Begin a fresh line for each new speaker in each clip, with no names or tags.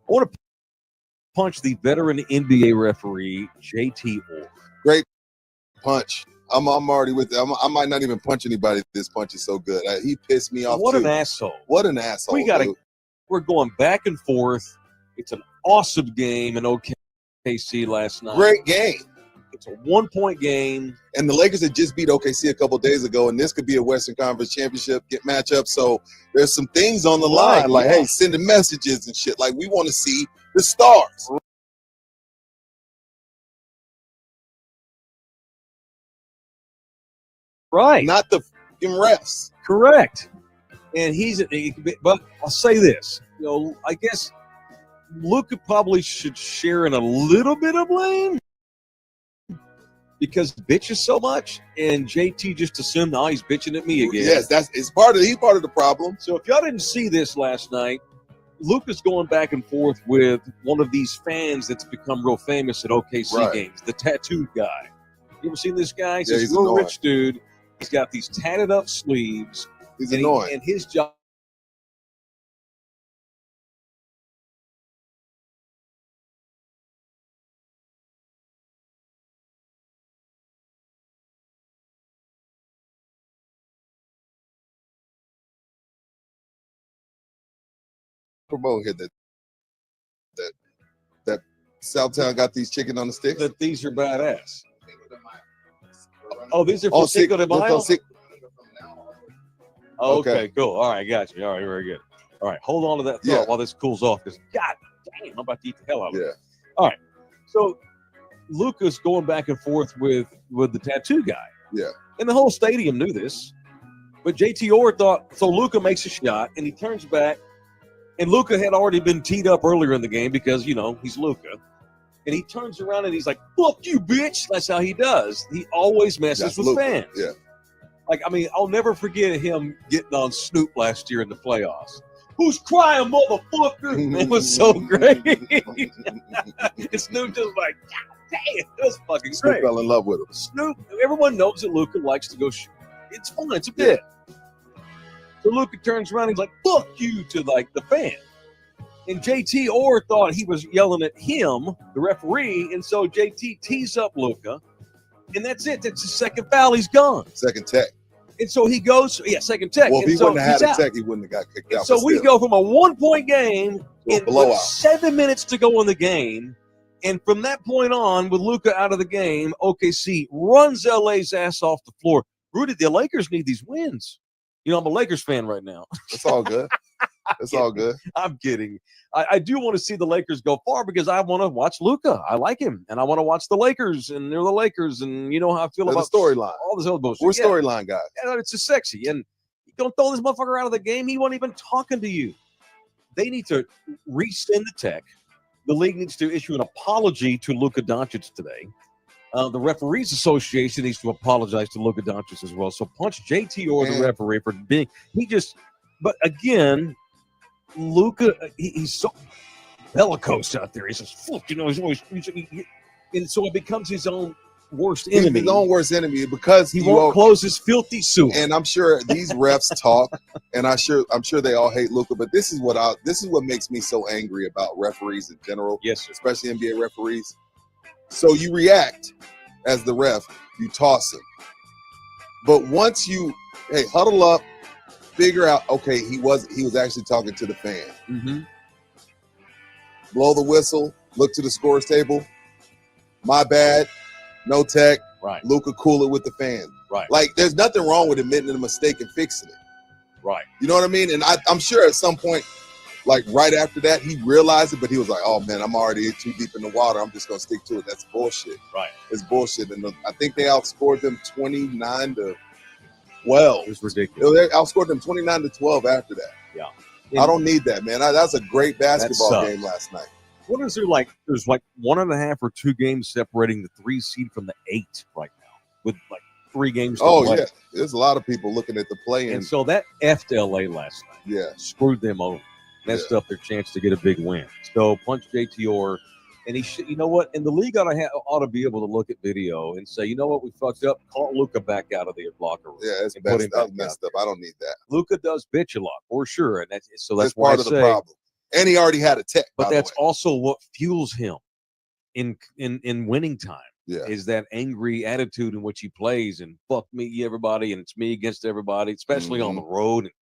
I want to punch the veteran NBA referee JT Orr.
Great punch. I'm already with it. I might not even punch anybody. This punch is so good. He pissed me off.
What
too.
an asshole!
What an asshole!
We're going back and forth. It's an awesome game in OKC last night.
Great game.
It's a 1-point game.
And the Lakers had just beat OKC a couple days ago, and this could be a Western Conference Championship matchup. So there's some things on the line, like, hey, sending messages and shit. Like, we want to see the stars.
Right.
Not the fucking refs.
Correct. And but I'll say this, I guess Luka probably should share in a little bit of blame because he bitches so much, and JT just assumed, he's bitching at me again.
Yes, he's part of the problem.
So if y'all didn't see this last night, Luka's going back and forth with one of these fans that's become real famous at OKC games, the tattooed guy. You ever seen this guy? He's this real rich dude. He's got these tatted up sleeves.
He's annoying.
And his job.
Promote here that Southtown got these chicken on the sticks.
That these are badass. Oh, these are from Cinco de Mayo? Oh, okay, cool. All right, got you. All right, very good. All right, hold on to that thought while this cools off, because God damn, I'm about to eat the hell out of it. All right, so Luka's going back and forth with the tattoo guy.
Yeah. And
the whole stadium knew this, but JT Orr thought, so Luka makes a shot, and he turns back, and Luka had already been teed up earlier in the game because, he's Luka. And he turns around and he's like, fuck you, bitch. That's how he does. He always messes with fans.
Yeah.
I'll never forget him getting on Snoop last year in the playoffs. Who's crying, motherfucker? It was so great. And Snoop just like, God damn, it was fucking great.
Snoop fell in love with him.
Snoop, everyone knows that Luka likes to go shoot. It's fun. It's a bit. So Luka turns around and he's like, fuck you to the fan. And JT Orr thought he was yelling at him, the referee, and so JT tees up Luka, and that's it. That's his second foul. He's gone.
Second tech.
And so he goes, second tech.
Well, if he wouldn't have had a tech, he wouldn't have got kicked out.
So we go from a 1-point game
blowout.
7 minutes to go in the game, and from that point on, with Luka out of the game, OKC runs LA's ass off the floor. Rudy, the Lakers need these wins. I'm a Lakers fan right now.
It's all good. It's all good.
I'm kidding. I do want to see the Lakers go far because I want to watch Luka. I like him, and I want to watch the Lakers, and they're the Lakers, and you know how I feel about
the storyline.
All this other bullshit.
We're storyline guys.
Yeah, it's just sexy, and you don't throw this motherfucker out of the game. He wasn't even talking to you. They need to rescind the tech. The league needs to issue an apology to Luka Doncic today. The Referees Association needs to apologize to Luka Doncic as well. So punch JT Orr, the referee, for being but again, Luka, he's so bellicose out there. He's just, he's always, and so it becomes his own worst enemy.
His own worst enemy because
he won't close his filthy suit.
And I'm sure these refs talk, and I'm sure they all hate Luka. But this is what makes me so angry about referees in general.
Yes,
especially NBA referees. So you react as the ref, you toss him. But once you huddle up, figure out, okay, he was actually talking to the fan.
Mm-hmm.
Blow the whistle, look to the scores table. My bad, no tech.
Right.
Luka, cool it with the fan.
Right.
Like, there's nothing wrong with admitting a mistake and fixing it.
Right.
You know what I mean? And I'm sure at some point, like right after that, he realized it, but he was like, oh man, I'm already too deep in the water. I'm just going to stick to it. That's bullshit.
Right.
It's bullshit. And I think they outscored them 29-12. It
was ridiculous.
They outscored them 29-12 after that.
Yeah.
I don't need that, man. That's a great basketball game last night.
What is there like? There's like 1.5 or 2 games separating the 3 seed from the 8 right now, with like 3 games to play.
Yeah. There's a lot of people looking at the play.
And so that effed LA last night.
Yeah.
Screwed them over. Messed up their chance to get a big win. So punch JT Orr, and you know what? And the league ought to be able to look at video and say, you know what, we fucked up. Call Luka back out of the locker room.
Yeah, it's messed up. I don't need that.
Luka does bitch a lot for sure, and that's
part
why
of the problem. And he already had a tech.
But
by the
that's
way.
also what fuels him in winning time.
Yeah.
Is that angry attitude in which he plays and fuck me, everybody, and it's me against everybody, especially on the road. And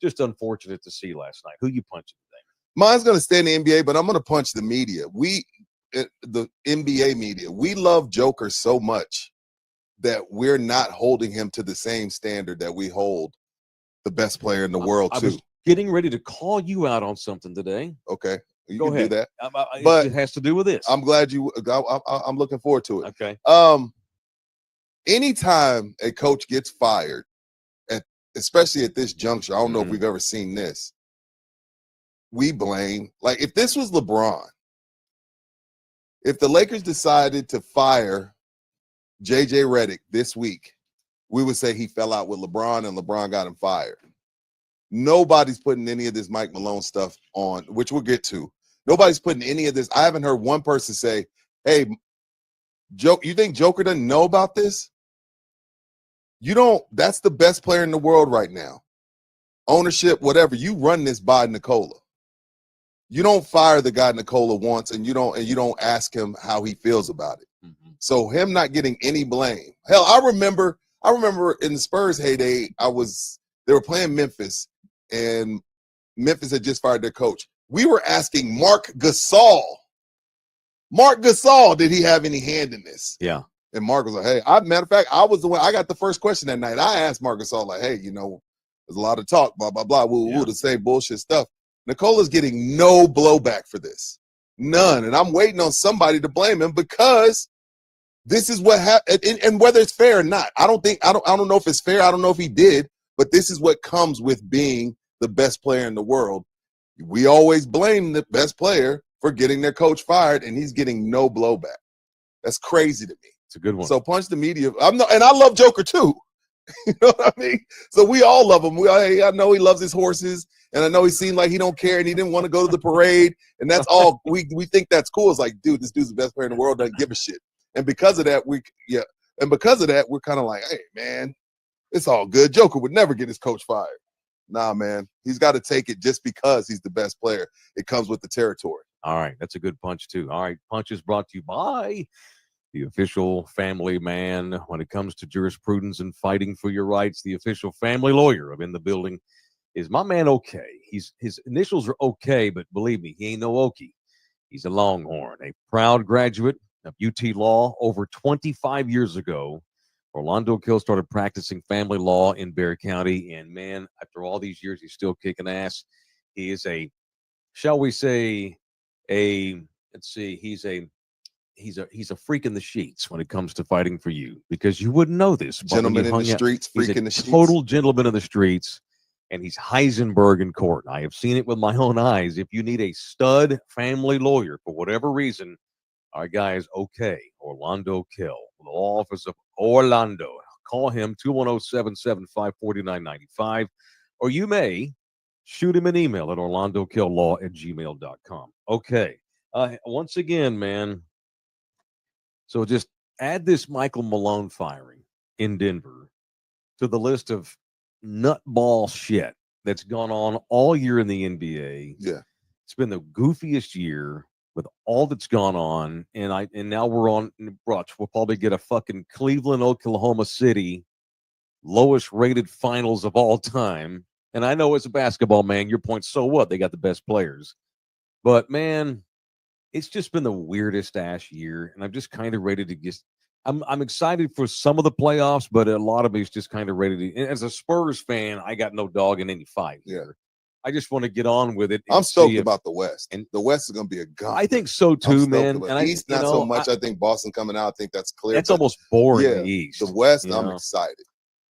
just unfortunate to see last night. Who you punching today?
Mine's going to stay in the NBA, but I'm going to punch the media. The NBA media, we love Joker so much that we're not holding him to the same standard that we hold the best player in the world
I
too.
was getting ready to call you out on something today.
Okay, you
Go
can
ahead.
do that.
But it has to do with this.
I'm glad you. I'm looking forward to it.
Okay.
Anytime a coach gets fired, especially at this juncture, I don't know if we've ever seen this. We blame, like, if this was LeBron, if the Lakers decided to fire JJ Redick this week, we would say he fell out with LeBron and LeBron got him fired. Nobody's putting any of this Mike Malone stuff on, which we'll get to. Nobody's putting any of this. I haven't heard one person say, hey, you think Joker doesn't know about this? You don't. That's the best player in the world right now. Ownership, whatever. You run this by Nikola. You don't fire the guy Nikola wants, and you don't ask him how he feels about it. Mm-hmm. So him not getting any blame. Hell, I remember in the Spurs heyday, they were playing Memphis, and Memphis had just fired their coach. We were asking Mark Gasol, did he have any hand in this? Yeah. And Mark was like, hey, matter of fact, I was the one, I got the first question that night. I asked Mark Gasol, like, hey, there's a lot of talk, blah, blah, blah. We'll the same bullshit stuff. Nicola's getting no blowback for this. None. And I'm waiting on somebody to blame him because this is what happened. And whether it's fair or not, I don't know if it's fair. I don't know if he did, but this is what comes with being the best player in the world. We always blame the best player for getting their coach fired, and he's getting no blowback. That's crazy to me.
It's a good one.
So punch the media. And I love Joker too. You know what I mean? So we all love him. I know he loves his horses, and I know he seemed like he don't care and he didn't want to go to the parade, and that's all. We think that's cool. It's like, dude, this dude's the best player in the world, doesn't give a shit. And because of that, we're kind of like, hey, man, it's all good. Joker would never get his coach fired. Nah, man, he's got to take it just because he's the best player. It comes with the territory.
All right, that's a good punch too. All right, punch is brought to you by the official family man when it comes to jurisprudence and fighting for your rights. The official family lawyer of In the Building is my man, OK. His initials are OK, but believe me, he ain't no Okie. He's a Longhorn, a proud graduate of UT Law. Over 25 years ago, Orlando Kill started practicing family law in Bexar County, and man, after all these years, he's still kicking ass. He is he's a freak in the sheets when it comes to fighting for you, because you wouldn't know this.
Gentleman in the streets, freak in the sheets.
Total gentleman in the streets, and he's Heisenberg in court. I have seen it with my own eyes. If you need a stud family lawyer for whatever reason, our guy is OK. Orlando Kill, the law office of Orlando. Call him 210-775-4995, or you may shoot him an email at orlandokilllaw@gmail.com. Okay. Once again, man. So just add this Michael Malone firing in Denver to the list of nutball shit that's gone on all year in the NBA.
Yeah.
It's been the goofiest year with all that's gone on. And now we're on Brutch. We'll probably get a fucking Cleveland, Oklahoma City lowest rated finals of all time. And I know as a basketball man, your point, so what? They got the best players. But man, it's just been the weirdest ass year, and I'm just kind of ready to I'm excited for some of the playoffs, but a lot of me is just kind of ready to. As a Spurs fan, I got no dog in any fight here. I just want to get on with it.
I'm stoked about the West, and the West is going to be a gun.
I think so too, man.
And East, not so much. I think Boston coming out. I think that's clear.
That's almost boring.
Yeah,
the East.
The West, I'm excited.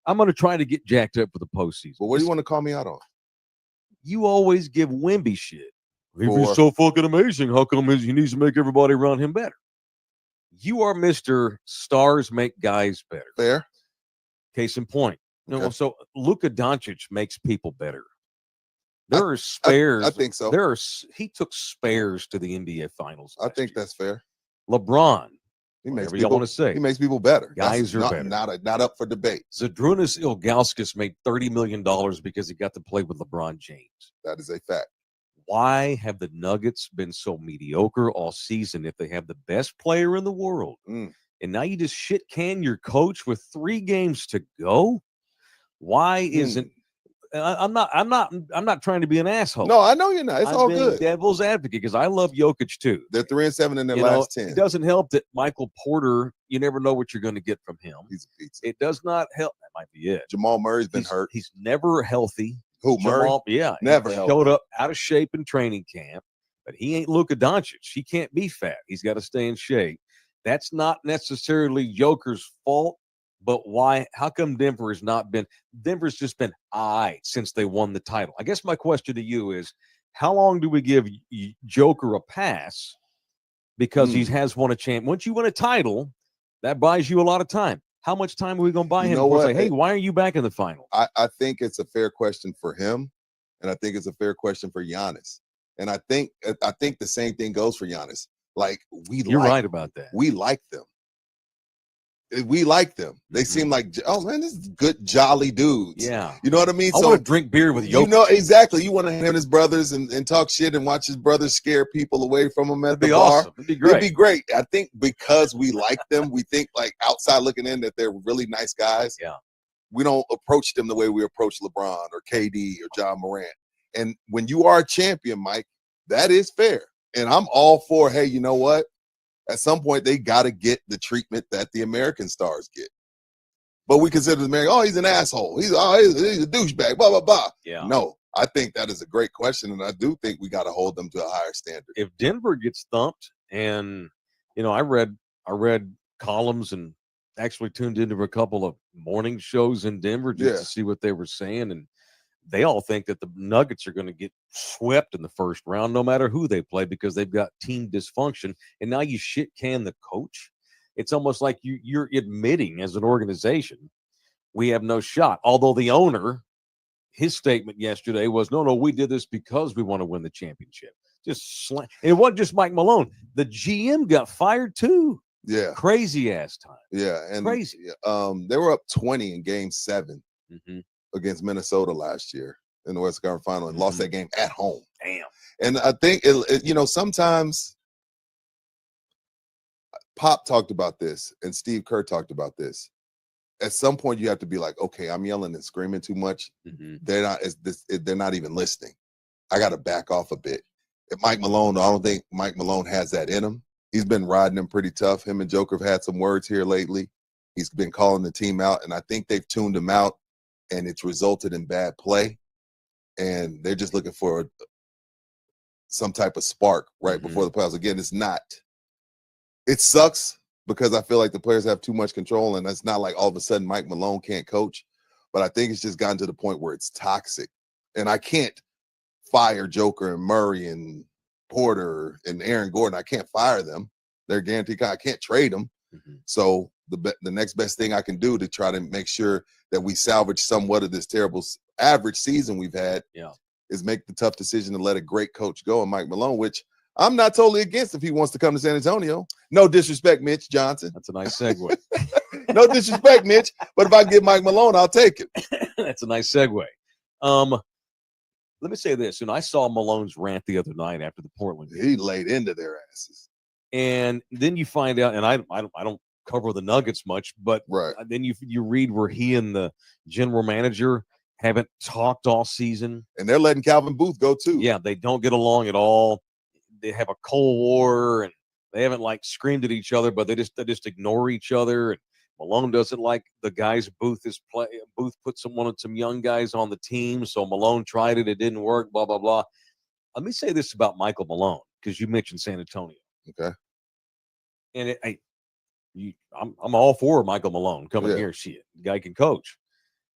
I'm going to try to get jacked up for the postseason.
Well, what do you want to call me out on?
You always give Wemby shit. If he's so fucking amazing, how come he needs to make everybody around him better? You are Mr. Stars make guys better.
Fair.
Case in point.
Okay.
So Luka Doncic makes people better. There are spares.
I think so.
He took spares to the NBA Finals.
I think that's fair.
LeBron.
He makes
people, want to say.
He makes people better.
Guys are better.
Not up for debate.
Zydrunas Ilgauskas made $30 million because he got to play with LeBron James.
That is a fact.
why have the Nuggets been so mediocre all season if they have the best player in the world?
Mm.
And now you just shit can your coach with 3 games to go? Why isn't I'm not trying to be an asshole.
No, I know you're not. It's
I'm
all
being
good.
devil's advocate because I love Jokic too.
They're 3-7 in their
You know,
last 10.
it doesn't help that Michael Porter, you never know what you're going to get from him.
He's a pizza.
It does not help. That might be it.
Jamal Murray's been hurt.
He's never healthy.
Who, Murray?
Jamal, yeah.
Never
he
healthy.
showed up out of shape in training camp, but he ain't Luka Doncic. He can't be fat. He's got to stay in shape. That's not necessarily Joker's fault, but why? How come Denver has not been? Denver's just been since they won the title. I guess my question to you is, how long do we give Joker a pass because he has won a champ? Once you win a title, that buys you a lot of time. How much time are we going to buy him? Say, hey, why are you back in the final?
I think it's a fair question for him, and I think it's a fair question for Giannis. And I think the same thing goes for Giannis. Like
you're right about that.
We like them. We like them. They seem like, oh man, this is good, jolly dudes.
Yeah,
you know what I mean.
I want to drink beer with Jokic.
You know exactly. You want to hang with his brothers and talk shit and watch his brothers scare people away from him at the bar.
Awesome. It'd be great.
It'd be great. I think because we like them, we think like outside looking in that they're really nice guys.
Yeah,
we don't approach them the way we approach LeBron or KD or John Morant. And when you are a champion, Mike, that is fair. And I'm all for, hey, you know what? At some point, they got to get the treatment that the American stars get. But we consider the American, oh, he's an asshole. He's a douchebag, blah, blah, blah.
Yeah.
No, I think that is a great question. And I do think we got to hold them to a higher standard.
If Denver gets thumped, and, you know, I read columns and actually tuned into a couple of morning shows in Denver just to see what they were saying. And they all think that the Nuggets are going to get swept in the first round, no matter who they play, because they've got team dysfunction. And now you shit can the coach. It's almost like you're admitting as an organization, we have no shot. Although the owner, his statement yesterday was, no, we did this because we want to win the championship. Just and it wasn't just Mike Malone. The GM got fired too.
Yeah.
Crazy ass time.
Yeah. And
crazy.
They were up 20 in game 7. Against Minnesota last year in the Western Conference Final and lost that game at home.
Damn.
And I think, sometimes Pop talked about this and Steve Kerr talked about this. At some point, you have to be like, okay, I'm yelling and screaming too much. They're not even listening. I got to back off a bit. Mike Malone, I don't think Mike Malone has that in him. He's been riding him pretty tough. Him and Joker have had some words here lately. He's been calling the team out, and I think they've tuned him out. And it's resulted in bad play, and they're just looking for some type of spark right before the playoffs. Again, it's not. It sucks because I feel like the players have too much control, and it's not like all of a sudden Mike Malone can't coach. But I think it's just gotten to the point where it's toxic, and I can't fire Joker and Murray and Porter and Aaron Gordon. I can't fire them. They're guaranteed. I can't trade them. So the next best thing I can do to try to make sure that we salvage somewhat of this terrible average season we've had is make the tough decision to let a great coach go, and Mike Malone, which I'm not totally against if he wants to come to San Antonio. No disrespect, Mitch Johnson.
That's a nice segue.
No disrespect, Mitch, but if I get Mike Malone, I'll take it.
That's a nice segue. Let me say this. And I saw Malone's rant the other night after the Portland game.
He laid into their asses.
And then you find out, and I don't cover the Nuggets much, but then you read where he and the general manager haven't talked all season.
And they're letting Calvin Booth go too.
Yeah, they don't get along at all. They have a Cold War, and they haven't like screamed at each other, but they just ignore each other. And Malone doesn't like the guys Booth is play. Booth put some young guys on the team, so Malone tried it. It didn't work. Blah blah blah. Let me say this about Michael Malone because you mentioned San Antonio.
Okay.
And I'm all for Michael Malone coming here. Shit, the guy can coach,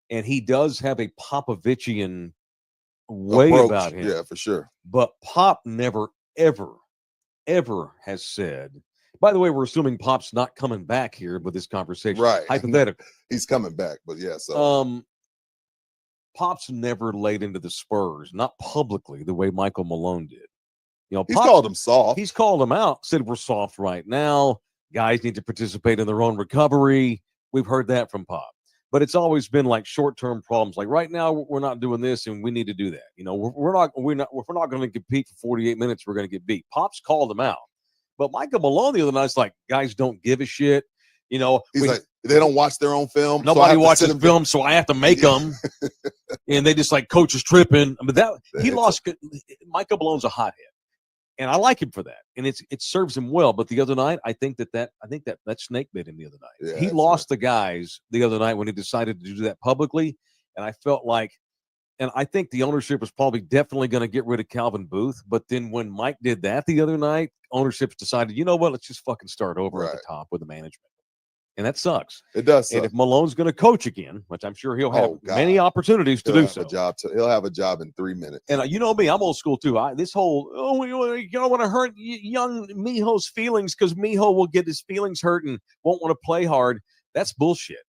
and he does have a Popovichian way about him.
Yeah, for sure.
But Pop never, ever has said. By the way, we're assuming Pop's not coming back here with this conversation.
Right.
Hypothetical.
He's coming back, but yeah. So
Pop's never laid into the Spurs, not publicly the way Michael Malone did. You know,
he's called them soft.
He's called them out, said we're soft right now. Guys need to participate in their own recovery. We've heard that from Pop. but it's always been like short-term problems. Like right now, we're not doing this, and we need to do that. You know, we're not if we're not going to compete for 48 minutes, we're going to get beat. Pops called them out, but Michael Malone the other night's like, guys don't give a shit. You know,
He's like, they don't watch their own film. so I
nobody
have to
watches
sit them
film, so I have to make them. And they just like, coach is tripping. But he
It's
lost. Michael Malone's a hothead, and I like him for that, and it serves him well. But the other night, I think that snake bit him the other night.
Yeah,
He
that's
lost the guys the other night when he decided to do that publicly, and I felt like, and I think the ownership was probably definitely going to get rid of Calvin Booth. But then when Mike did that the other night, ownership decided, you know what, let's just fucking start over at the
Right.
top with the management. And that sucks.
It does suck.
And if Malone's going to coach again, which I'm sure he'll have
Oh, God.
many opportunities to
He'll
do
have
so.
a job he'll have a job in 3 minutes.
And you know me, I'm old school too. This whole, you don't want to hurt young Mijo's feelings because Mijo will get his feelings hurt and won't want to play hard. That's bullshit.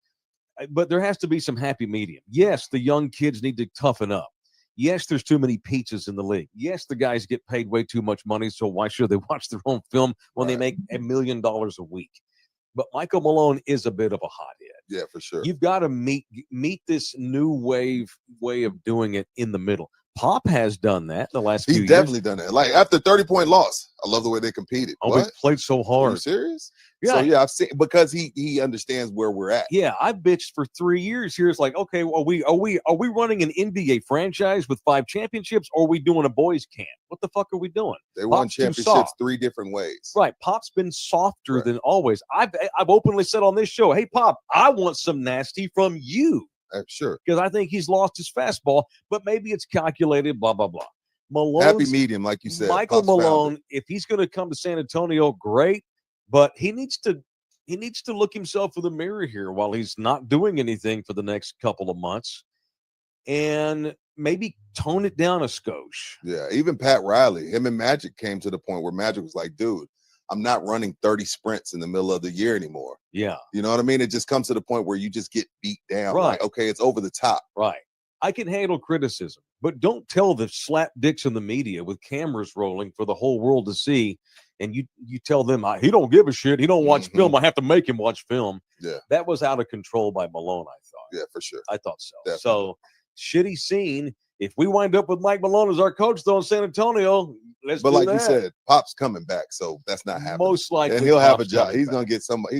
But there has to be some happy medium. Yes, the young kids need to toughen up. Yes, there's too many pizzas in the league. Yes, the guys get paid way too much money, so why should they watch their own film when they make $1 million a week? But Michael Malone is a bit of a hothead.
Yeah, for sure.
You've got to meet this new way of doing it in the middle. Pop has done that in the last few
He's
years.
definitely done that. Like after 30-point loss, I love the way they competed.
Oh,
What?
they played so
Are you
hard.
serious?
Yeah.
So yeah, I've seen because he understands where we're at.
Yeah, I bitched for 3 years here. It's like, okay, well, are we running an NBA franchise with 5 championships, or are we doing a boys camp? What the fuck are we doing?
They won
Pop's too
championships
soft.
3 different ways.
Right, Pop's been softer
Right.
than always. I've openly said on this show, hey Pop, I want some nasty from you
Sure.
because I think he's lost his fastball, but maybe it's calculated. Blah blah blah.
Happy
Malone's
medium, like you said.
Michael
Pop's found it.
Malone, if he's going to come to San Antonio, great, but he needs to look himself in the mirror here while he's not doing anything for the next couple of months, and maybe tone it down a skosh.
Yeah, even Pat Riley, him and Magic came to the point where Magic was like, dude, I'm not running 30 sprints in the middle of the year anymore.
Yeah,
You know what I mean? It just comes to the point where you just get beat down.
Right.
Like, okay, it's over the top.
right. I can handle criticism, but don't tell the slap dicks in the media with cameras rolling for the whole world to see, and you tell them he don't give a shit. He don't watch
Mhm.
film. I have to make him watch film.
Yeah.
That was out of control by Malone, I thought.
Yeah, for sure.
I thought so.
Definitely.
So shitty scene. If we wind up with Mike Malone as our coach though in San Antonio, let's
But
do
like
that.
you said, Pop's coming back, so that's not happening.
Most likely,
And he'll have a
Pop's
job.
coming
He's
back.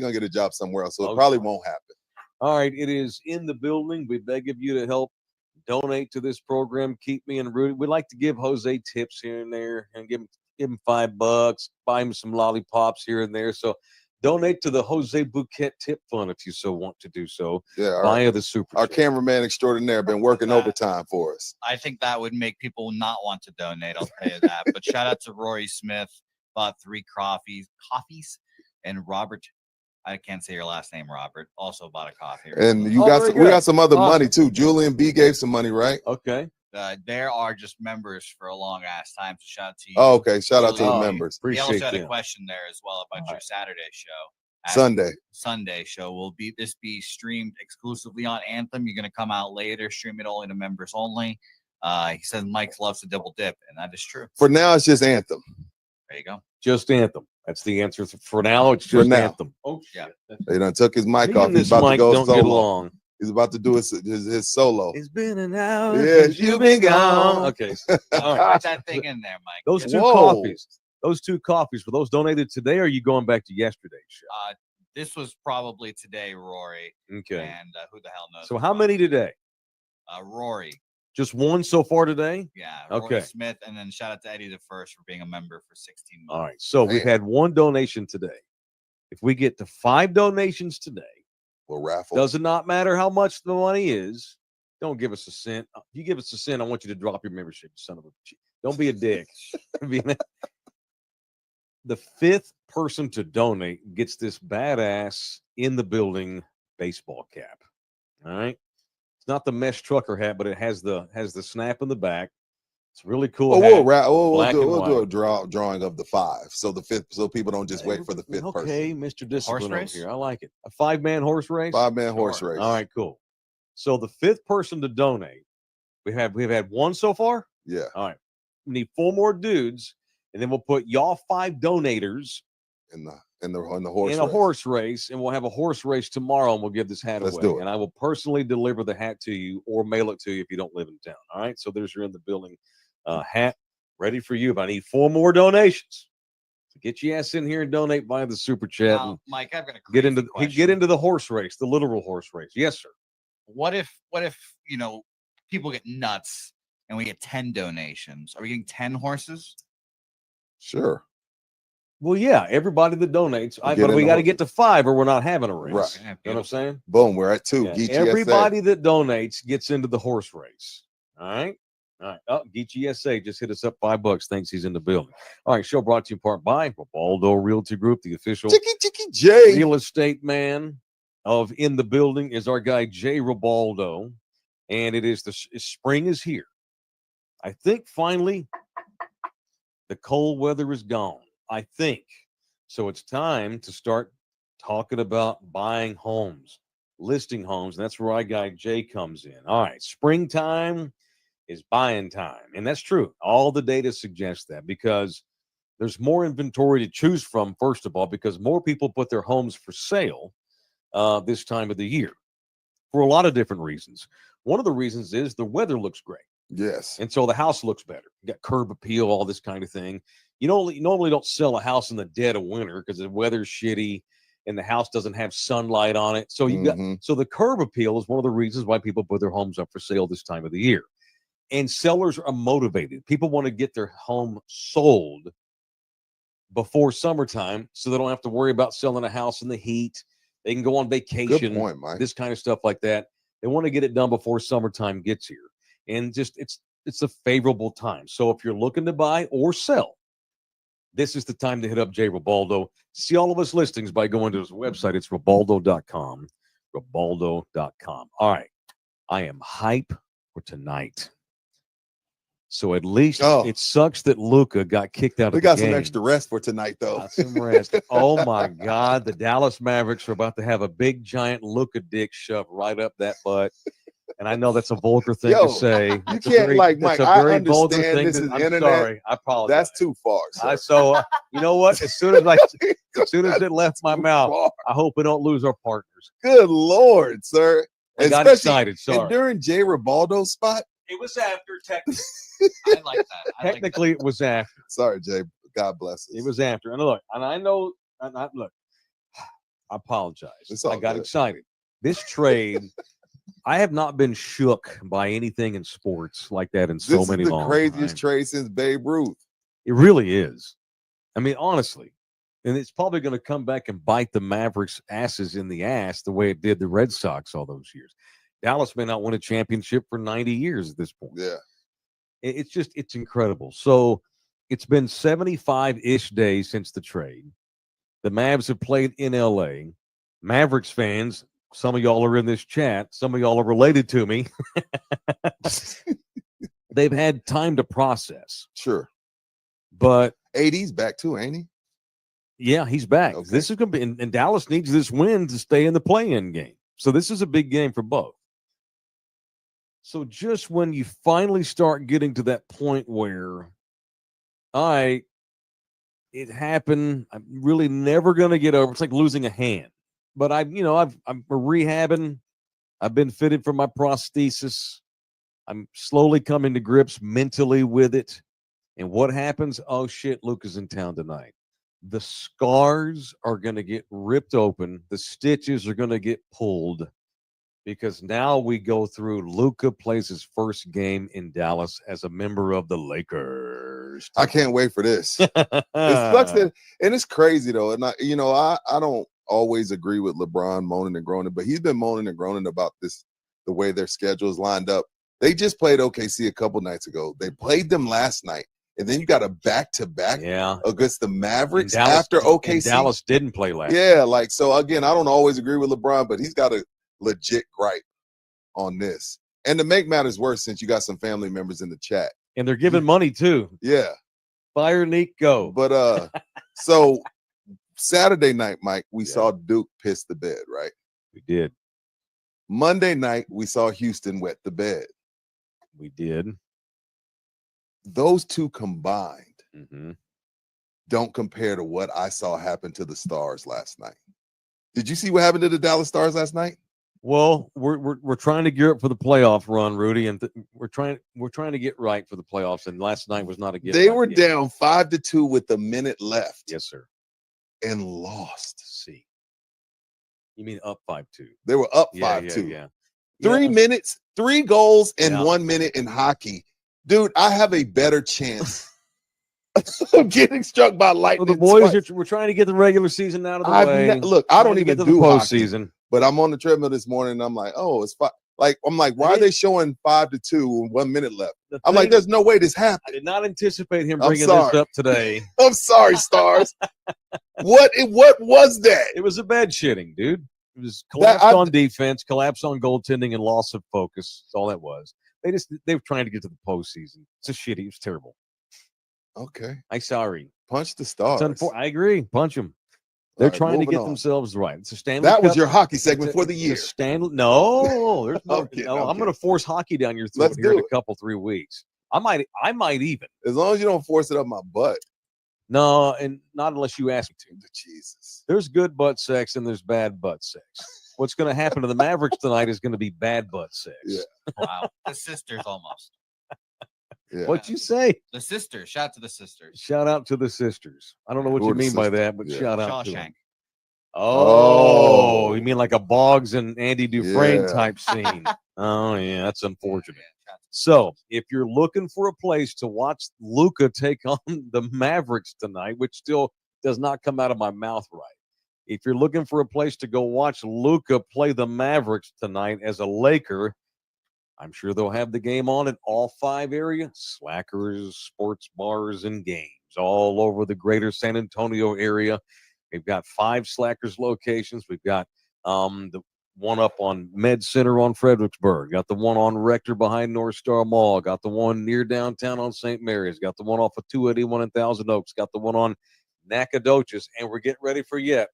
gonna get a job somewhere else. So it
Most
probably
likely.
won't happen.
All right, it is in the building. We beg of you to help donate to this program. Keep me and Rudy. We like to give Jose tips here and there, and give him $5, buy him some lollipops here and there. So donate to the Jose Bouquet Tip Fund if you so want to do so
Yeah,
via the super.
our
Chat.
cameraman extraordinaire been working overtime for us.
I think that would make people not want to donate. I'll tell you that. But shout out to Rory Smith, bought 3 coffees, and Robert. I can't say your last name, Robert. Also bought a coffee.
And you
Oh,
got
very
some, we
good.
got some other
Awesome.
money too. Julian B gave some money, right?
Okay,
There are just members for a long ass time. So shout out to you.
Oh, okay. Shout out to the
Oh,
members.
We also
appreciate
had a
them.
question there as well about your
Alright.
Saturday show. At
Sunday.
show will this be streamed exclusively on Anthem? You're gonna come out later, stream it only to members only. He says Mike loves to double dip, and that is true.
For now, it's just Anthem.
There you go.
just Anthem. That's the answer for now. It's
For
just
now.
Anthem. Oh
Yeah.
shit!
They done took his mic
Me
off.
and
He's
this
about to
mic
go
don't get
solo.
along.
He's about to do his solo.
It's been an hour
Yeah,
since you've been gone. Okay, all right.
Put that thing in there, Mike.
Those
Get
two
it.
Whoa.
coffees. Those 2 coffees, were those donated today, or are you going back to yesterday's show?
This was probably today, Rory.
Okay.
And who the hell knows?
So how many today?
Rory.
Just one so far today?
Yeah. Rory
Okay.
Smith. And then shout out to Eddie the First for being a member for 16 months.
All right. So we've
Man.
had 1 donation today. If we get to 5 donations today,
We'll raffle.
does it not matter how much the money is? Don't give us a cent. If you give us a cent, I want you to drop your membership, you son of a. Don't be a dick. The 5th person to donate gets this badass in the building baseball cap. All right. It's not the mesh trucker hat, but it has the snap in the back. It's really cool.
Oh,
hat.
we'll
black and
do a
white.
drawing of the 5. So the 5th, so people don't just wait for the 5th person.
Okay, Mr. Discipline over
race?
here. I like it. A 5-man horse race.
5-man horse race.
All right, cool. So the 5th person to donate, we've had 1 so far.
Yeah.
All right, we need 4 more dudes, and then we'll put y'all 5 donators
In in the horse
in a
race.
horse race, and we'll have a horse race tomorrow, and we'll give this hat
Let's
away.
do it.
And I will personally deliver the hat to you or mail it to you if you don't live in town. All right. So there's your in the building hat ready for you. But I need 4 more donations. So get your ass in here and donate via the super chat.
Now,
And
Mike, I've got a
get
crazy
into
question.
the horse race, the literal horse race. Yes, sir.
What if people get nuts and we get 10 donations? Are we getting 10 horses?
Sure.
Well, yeah, everybody that donates,
Get
but
in
we
the
got to
horse-
get to 5 or we're not having a race.
Right.
You know what I'm saying?
Boom. We're at 2.
Yeah,
Geechee
everybody that donates gets into the horse race. All right. All right. Oh, Geechee SA just hit us up $5. Thanks. He's in the building. All right. Show brought to you in part by Ribaldo Realty Group, the official
Chicky J.
real estate man of In the Building is our guy, Jay Ribaldo. And it is spring is here. I think finally the cold weather is gone. I think. So it's time to start talking about buying homes, listing homes. And that's where our guy Jay comes in. All right. Springtime is buying time. And that's true. All the data suggests that because there's more inventory to choose from, first of all, because more people put their homes for sale this time of the year for a lot of different reasons. One of the reasons is the weather looks great.
Yes.
And so the house looks better. You got curb appeal, all this kind of thing. You normally don't sell a house in the dead of winter because the weather's shitty and the house doesn't have sunlight on it. So so the curb appeal is one of the reasons why people put their homes up for sale this time of the year. And sellers are motivated. People want to get their home sold before summertime so they don't have to worry about selling a house in the heat. They can go on vacation.
Good point, Mike.
This kind of stuff like that. They want to get it done before summertime gets here. And just it's a favorable time. So if you're looking to buy or sell, this is the time to hit up Jay Ribaldo. See all of his listings by going to his website. It's Ribaldo.com. Ribaldo.com. All right. I am hype for tonight. So at least it sucks that Luka got kicked out of the game.
We got some extra rest for tonight, though.
Got some rest. Oh, my God. The Dallas Mavericks are about to have a big, giant Luka dick shoved right up that butt. And I know that's a vulgar thing to say.
You can't, Mike, I understand this is
I'm
internet.
sorry. I apologize.
That's too far, sir.
So, you know what? As soon as it left my mouth, I hope we don't lose our partners.
Good Lord, sir.
I got excited. Sorry.
And during Jay Ribaldo's spot,
it was after, technically.
I like that.
Technically, it was after.
Sorry, Jay. God bless us.
It was after. And look, and I know, look, I apologize. I got excited. This trade, I have not been shook by anything in sports like that in so many long
This is the craziest trade since Babe Ruth.
It really is. I mean, honestly. And it's probably going to come back and bite the Mavericks' asses in the ass the way it did the Red Sox all those years. Dallas may not win a championship for 90 years at this point.
Yeah.
It's incredible. So it's been 75-ish days since the trade. The Mavs have played in LA. Mavericks fans, some of y'all are in this chat. Some of y'all are related to me. They've had time to process.
Sure.
But
AD's back too, ain't he?
Yeah, he's back. Okay. This is going to be, and Dallas needs this win to stay in the play-in game. So this is a big game for both. So just when you finally start getting to that point where, it happened, I'm really never going to get over. It's like losing a hand. But I'm rehabbing. I've been fitted for my prosthesis. I'm slowly coming to grips mentally with it. And what happens? Oh shit, Luka's in town tonight. The scars are going to get ripped open. The stitches are going to get pulled because now we go through Luka plays his first game in Dallas as a member of the Lakers.
I can't wait for this. It sucks that, and it's crazy though. And I don't always agree with LeBron moaning and groaning, but he's been moaning and groaning about this, the way their schedule is lined up. They just played OKC a couple nights ago. They played them last night. And then you got a back-to-back against the Mavericks after OKC.
Dallas didn't play last.
Yeah, so again, I don't always agree with LeBron, but he's got a legit gripe on this. And to make matters worse, since you got some family members in the chat.
And they're giving money too.
Yeah.
Fire Nico.
But so Saturday night, Mike, we saw Duke piss the bed, right?
We did.
Monday night, we saw Houston wet the bed.
We did.
Those two combined don't compare to what I saw happen to the Stars last night. Did you see what happened to the Dallas Stars last night?
Well, we're trying to gear up for the playoff run, Rudy, and we're trying to get right for the playoffs. And last night was not a get.
They
right
were
yet.
down 5-2 with a minute left.
Yes, sir.
And lost.
See, you mean up 5-2?
They were up
Yeah,
5-2.
yeah.
3 minutes, 3 goals in
Yeah.
1 minute in hockey. Dude, I have a better chance of getting struck by
Well,
lightning.
the boys,
twice.
we're trying to get the regular season out of the
I've
way.
look, I
Trying
don't
to
even
get to
do
the
hockey,
postseason.
but I'm on the treadmill this morning and I'm like, oh, it's 5. Like, I'm like, why are they showing 5-2 with 1 minute left?
The
I'm like,
thing-
there's no way this
I
happened.
did not anticipate him
I'm
bringing this
sorry.
up today.
I'm sorry, Stars. What was that?
It was a bad shitting, dude. It was
That-
collapse on defense, collapse on goaltending, and loss of focus. That's all that was. They were trying to get to the postseason. It's a shitty. It was terrible.
Okay.
I'm sorry.
Punch the
It's
Stars.
I agree. Punch them. They're
All right,
trying to
moving
get
on.
themselves right. It's a Stanley
That was
Cup.
your hockey segment
It's a-
for the
it's a
year.
No, there's no.
I'm kidding,
no,
I'm
I'm going to
kidding.
force hockey down your throat
Let's
here in
do
a couple 3 weeks. I might even.
As long as you don't force it up my butt.
No, and not unless you ask me to.
Jesus.
There's good butt sex and there's bad butt sex. What's going to happen to the Mavericks tonight is going to be bad butt sex.
Yeah.
Wow. The sisters almost.
Yeah.
What'd you say?
The sisters. Shout out to the sisters.
Shout out to the sisters. I don't know what
Who
you
are the
mean by
sisters?
that, but
Yeah.
shout out to them.
Shawshank.
Oh, you mean like a Boggs and Andy Dufresne
Yeah.
type scene? Oh, yeah, that's unfortunate.
Yeah, shout out to-
So, if you're looking for a place to watch Luka take on the Mavericks tonight, which still does not come out of my mouth right, if you're looking for a place to go watch Luka play the Mavericks tonight as a Laker, I'm sure they'll have the game on in all 5 areas: Slackers, sports bars, and games all over the greater San Antonio area. We've got 5 Slackers locations. We've got the one up on Med Center on Fredericksburg, got the one on Rector behind North Star Mall, got the one near downtown on St. Mary's, got the one off of 281 in Thousand Oaks, got the one on Nacogdoches, and we're getting ready for yet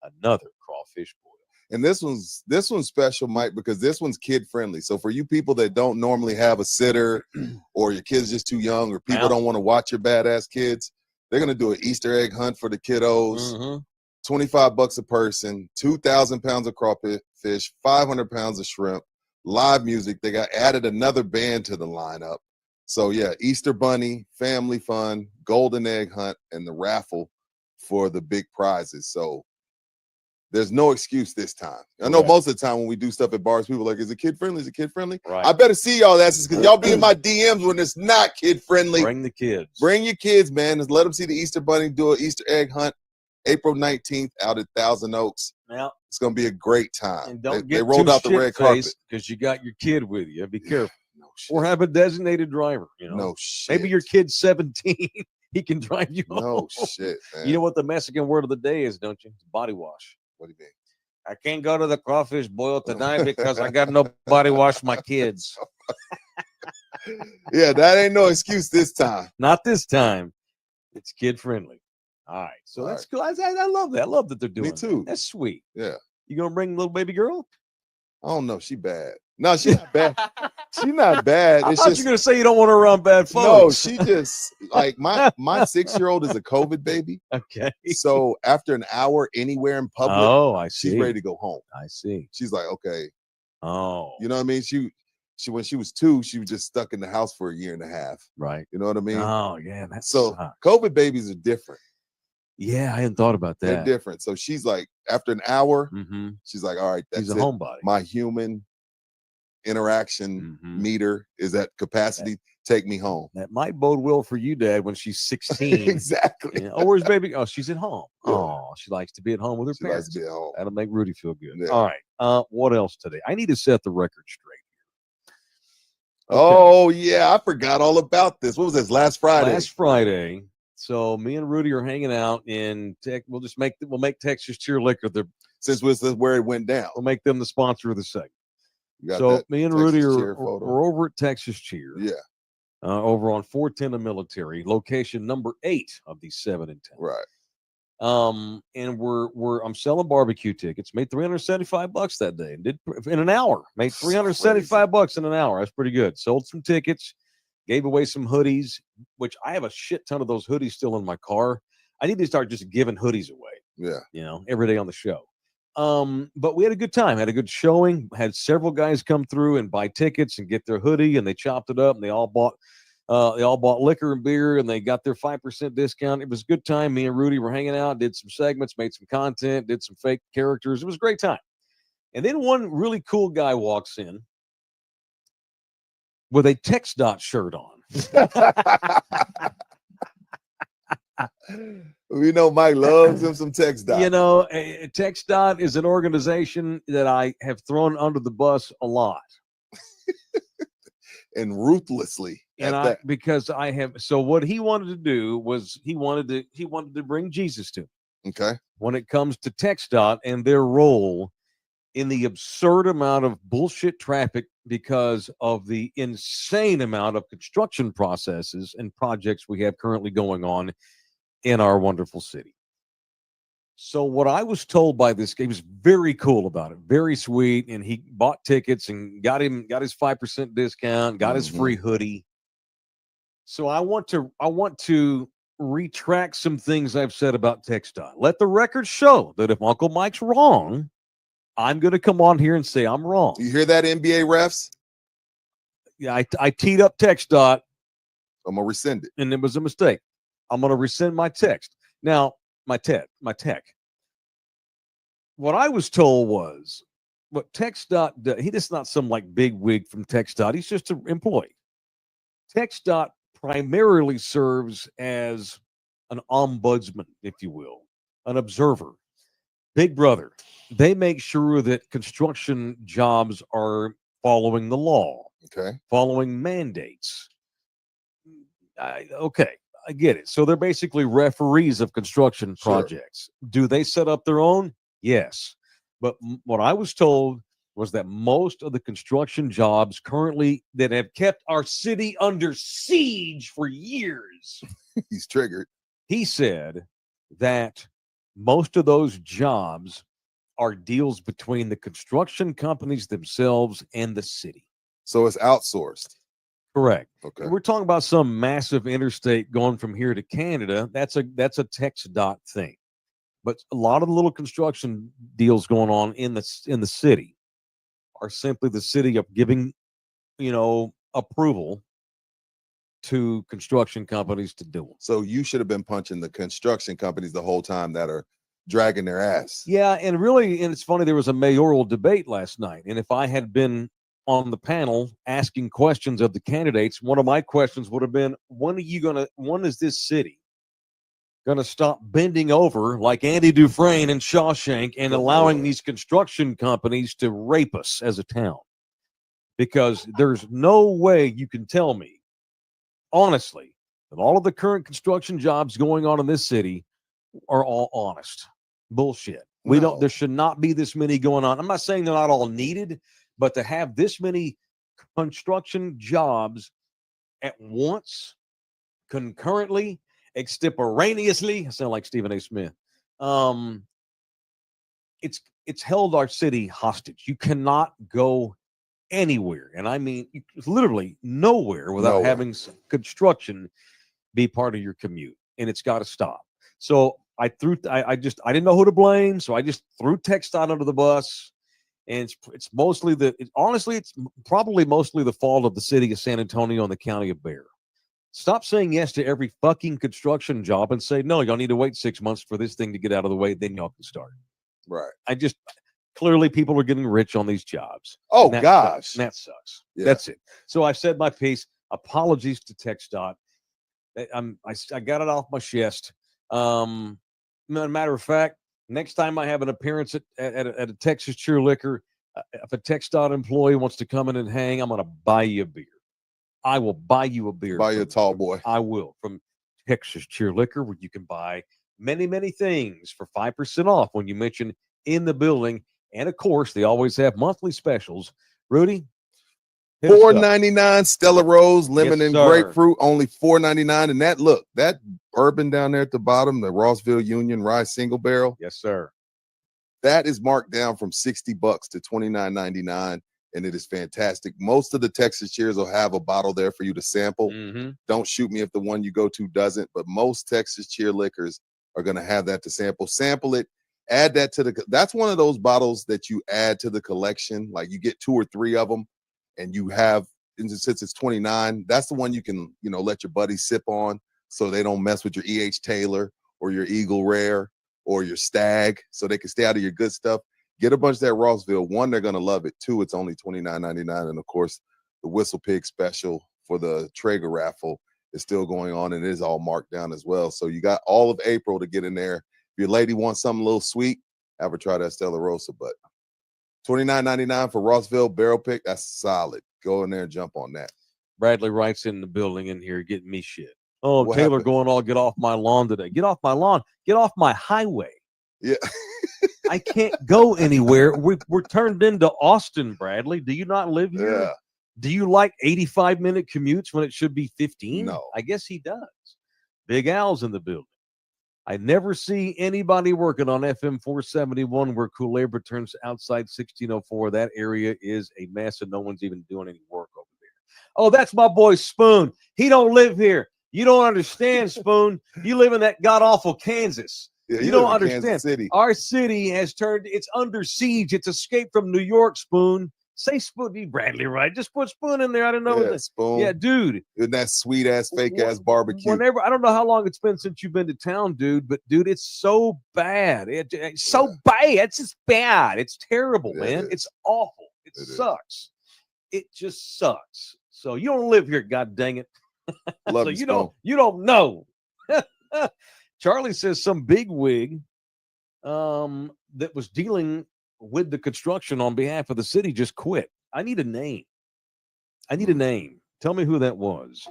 another crawfish boil.
And this one's special, Mike, because this one's kid friendly. So for you people that don't normally have a sitter, or your kid's just too young, or people
Yeah.
don't want to watch your badass kids, they're gonna do an Easter egg hunt for the kiddos.
Mhm.
$25 a person, 2,000 pounds of crawfish, 500 pounds of shrimp, live music. They got added another band to the lineup. So yeah, Easter Bunny, family fun, golden egg hunt, and the raffle for the big prizes. So there's no excuse this time. I know
Correct.
most of the time when we do stuff at bars, people are like, is it kid friendly? Is it kid friendly?
Right.
I better see y'all asses because y'all be in my DMs when it's not kid friendly.
Bring the kids.
Bring your kids, man. Just let them see the Easter Bunny do an Easter egg hunt April 19th out at Thousand Oaks.
Now,
It's going to be a great time.
and don't
They
get
rolled
too
out the red carpet.
because you got your kid with you. Be careful.
No shit.
Or have a designated driver. You know,
No shit.
maybe your kid's 17. He can drive you home.
No shit, man.
You know what the Mexican word of the day is, don't you? It's body wash.
What do you mean?
I can't go to the crawfish boil tonight because I got no body wash my kids.
Yeah, that ain't no excuse this time.
Not this time. It's kid friendly. All right. So
All
that's cool. I love that. I love that they're doing
Me too.
that. That's sweet.
Yeah.
You gonna bring little baby girl?
I don't know. She bad. No, she's not bad. She's not bad.
I
It's
thought
just
you were gonna say you don't want her around bad
no.
folks.
She just like my 6-year-old is a COVID baby.
Okay.
So after an hour anywhere in public,
Oh, I see.
she's ready to go home.
I see.
She's like, okay,
Oh,
you know what I mean? She when she was 2, she was just stuck in the house for a year and a half.
right.
You know what I mean?
Oh, yeah. That's
So COVID babies are different.
yeah, I hadn't thought about
They're
that.
different. So she's like, after an hour,
Mm-hmm.
she's like, all right, that's
He's a
it.
homebody.
My human interaction
Mhm.
meter is at capacity. Take me home.
That might bode well for you, Dad, when she's 16.
Exactly.
Yeah. Oh, where's baby? Oh, she's at home.
Yeah.
Oh, she likes to be at home with her
She likes
parents.
to be at home.
That'll make Rudy feel good.
Yeah.
All right. What else today? I need to set the record straight. Okay.
Oh yeah, I forgot all about this. What was this? Last Friday.
Last Friday. So me and Rudy are hanging out in Tech. We'll make Texas Cheer Liquor
Since this is where it went down.
we'll make them the sponsor of the segment.
You got
So
that
me and
Texas
Rudy
Cheer
are
photo?
we're over at Texas Cheer.
Yeah,
Over on 410 of Military, location number 8 of these 7 and 10.
right.
And I'm selling barbecue tickets. Made $375 that day. Did in an hour. Made $375 in an hour. That's pretty good. Sold some tickets, gave away some hoodies, which I have a shit ton of those hoodies still in my car. I need to start just giving hoodies away,
Yeah.
every day on the show. But we had a good time, had a good showing, had several guys come through and buy tickets and get their hoodie, and they chopped it up, and they all bought liquor and beer, and they got their 5% discount. It was a good time. Me and Rudy were hanging out, did some segments, made some content, did some fake characters. It was a great time. And then one really cool guy walks in with a TxDOT shirt on.
We know Mike loves him some TxDOT.
TxDOT is an organization that I have thrown under the bus a lot.
And ruthlessly.
Because I have, so what he wanted to do was he wanted to bring Jesus to me.
Okay.
When it comes to TxDOT and their role in the absurd amount of bullshit traffic because of the insane amount of construction processes and projects we have currently going on in our wonderful city. So what I was told by this guy, he was very cool about it, very sweet, and he bought tickets and got his 5% discount, got his free hoodie. So I want to retract some things I've said about TxDOT. Let the record show that if Uncle Mike's wrong, I'm going to come on here and say I'm wrong.
You hear that, NBA refs?
Yeah, I teed up TxDOT.
I'm gonna rescind it,
and it was a mistake. I'm going to rescind my text. Now, my tech. What I was told was what TxDOT does, he is not some like big wig from TxDOT. He's just an employee. TxDOT primarily serves as an ombudsman, if you will, an observer, big brother. They make sure that construction jobs are following the law, following mandates. I get it. So they're basically referees of construction projects. Sure. Do they set up their own? Yes. But what I was told was that most of the construction jobs currently that have kept our city under siege for years.
He's triggered.
He said that most of those jobs are deals between the construction companies themselves and the city.
So it's outsourced.
Correct.
Okay.
We're talking about some massive interstate going from here to Canada. That's a TxDOT thing. But a lot of the little construction deals going on in the city are simply the city of giving, approval to construction companies to do them.
So you should have been punching the construction companies the whole time that are dragging their ass.
Yeah, and it's funny, there was a mayoral debate last night, and if I had been on the panel asking questions of the candidates, one of my questions would have been, when is this city gonna stop bending over like Andy Dufresne and Shawshank and allowing these construction companies to rape us as a town? Because there's no way you can tell me, honestly, that all of the current construction jobs going on in this city are all honest. Bullshit. There should not be this many going on. I'm not saying they're not all needed, but to have this many construction jobs at once, concurrently, extemporaneously, I sound like Stephen A. Smith. It's held our city hostage. You cannot go anywhere, and I mean literally nowhere, without having construction be part of your commute, and it's got to stop. So I didn't know who to blame, so I just threw TxDOT under the bus. And it's probably mostly the fault of the city of San Antonio and the county of Bexar. Stop saying yes to every fucking construction job and say, no, y'all need to wait 6 months for this thing to get out of the way, then y'all can start.
Right.
Clearly people are getting rich on these jobs.
Oh, gosh.
That sucks. Yeah. That's it. So I've said my piece. Apologies to TxDOT. I got it off my chest. Matter of fact, next time I have an appearance at a Texas Cheer Liquor, if a TxDOT employee wants to come in and hang, I'm going to buy you a beer. I will buy you a beer.
Buy you a tall boy.
I will. From Texas Cheer Liquor, where you can buy many, many things for 5% off when you mention in the building. And, of course, they always have monthly specials. Rudy?
$4.99 Stella Rose, lemon and grapefruit, only $4.99. And that bourbon down there at the bottom, the Rossville Union Rye Single Barrel.
Yes, sir.
That is marked down from $60 to $29.99, and it is fantastic. Most of the Texas Cheers will have a bottle there for you to sample.
Mm-hmm.
Don't shoot me if the one you go to doesn't, but most Texas Cheer liquors are going to have that to sample it, add that to that's one of those bottles that you add to the collection. Like you get 2 or 3 of them and you have, and since it's 29, that's the one you can, let your buddies sip on so they don't mess with your E.H. Taylor or your Eagle Rare or your Stag, so they can stay out of your good stuff. Get a bunch of that Rossville. 1, they're going to love it. 2, it's only $29.99. And of course, the Whistle Pig special for the Traeger raffle is still going on, and it is all marked down as well. So you got all of April to get in there. If your lady wants something a little sweet, have her try that Stella Rosa. But $29.99 for Rossville Barrel Pick, that's solid. Go in there and jump on that.
Bradley Wright's in the building in here getting me shit. Oh,
What
Taylor
happened?
going all get off my lawn today. Get off my lawn. Get off my highway.
Yeah.
I can't go anywhere. We're turned into Austin, Bradley. Do you not live here?
Yeah.
Do you like 85-minute commutes when it should be 15?
No.
I guess he does. Big Al's in the building. I never see anybody working on FM 471 where Culebra turns outside 1604. That area is a mess and no one's even doing any work over there. Oh, that's my boy Spoon. He don't live here. You don't understand, Spoon. You live in that god-awful Kansas.
Yeah,
You don't
live in
understand.
Kansas City.
Our city has turned, it's under siege. It's escaped from New York, Spoon. Say Spoon, Bradley, right? Just put Spoon in there. I don't know.
Yeah, Spoon.
Yeah, dude.
And that sweet ass, fake ass barbecue.
Whenever, I don't know how long it's been since you've been to town, dude, but dude, it's so bad. It's so bad. It's just bad. It's terrible,
Yeah,
man.
it is.
It's awful. It
It is.
sucks. It just sucks. So you don't live here, god dang it.
Love
So
you,
you don't know. Charlie says some big wig that was dealing with the construction on behalf of the city just quit. I need a name. Tell me who that was.